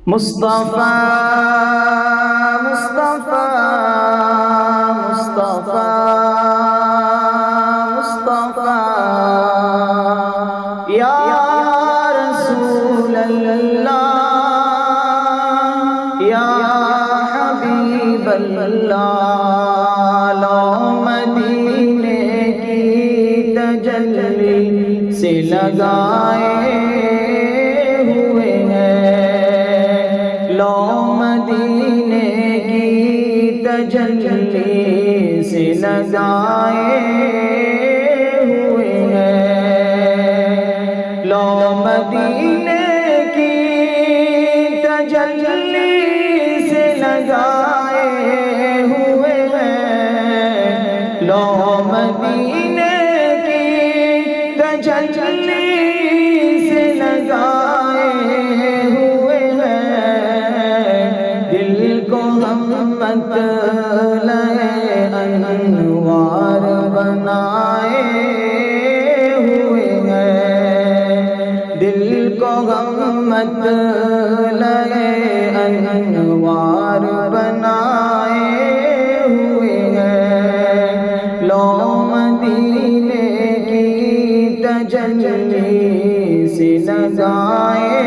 مصطفیٰ مصطفیٰ مصطفیٰ مصطفیٰ یا رسول اللہ یا حبیب اللہ، لو مدینے کی تجلی سے لگائے ہوئے ہیں، لو مدینے کی تجلی سے لگائے ہوئے ہیں، لو مدینے کی تجلی سے لگائے ہوئے ہیں، لو مدینے کی تجلی سے لگائے ہوئے ہیں، دل کو مطلع انوار بنائے ہوئے ہیں، دل کو مطلع انوار بنائے ہوئے ہیں، لو مدینے کی تجلی سے لگائے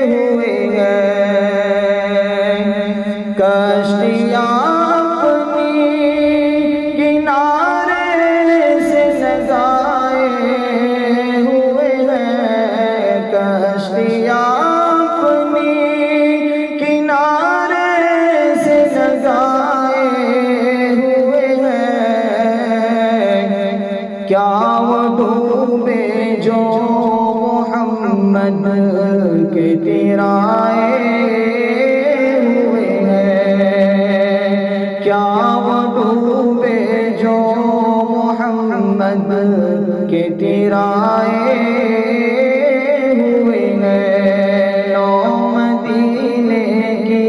ہوئے ہیں، کشتیاں اپنی کنارے سے لگائے ہوئے ہیں، کشتیاں اپنی کنارے سے لگائے ہوئے ہیں، کیا وہ ڈوبے جو محمد کے تیرائے ہوئے ہیں، کیا وہ ڈوبے جو محمد کے تیرائے ہوئے ہیں، لو مدینے کی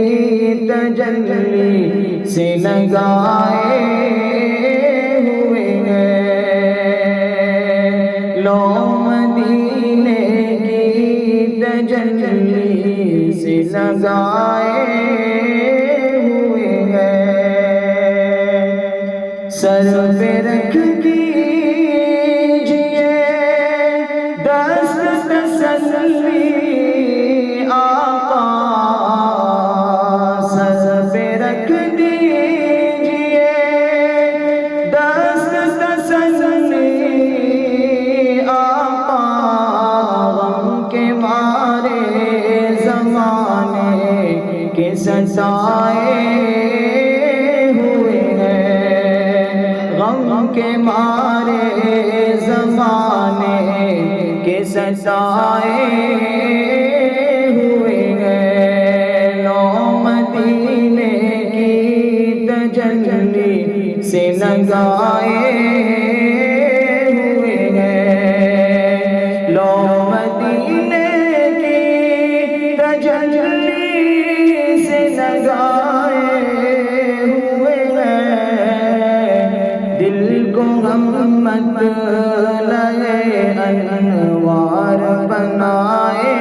تجلی سے لگائے ہوئے ہیں، لو مدینے کی تجلی سے لگائے ہوئے ہیں، سر پہ رکھ دیجئے دست تسلی آقا، سر پہ رکھ دیجئے دست تسلی آقا، غم کے مارے زمانے کے ستائے ہوئے ہیں، غم کے مارے زمانے کے ستائے ہوئے ہیں، لو مدینے کی تجلی سے لگائے ہوئے ہیں، لو مدینے کی تجلی سے لگائے ہوئے ہیں، دل کو مطلع انوار بنائے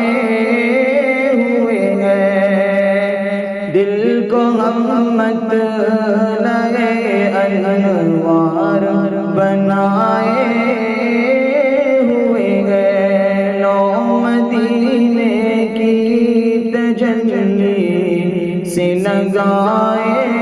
ہوئے ہیں، دل کو مطلع انوار بنائے ہوئے ہیں، لو مدینے کی تجلی سے لگائے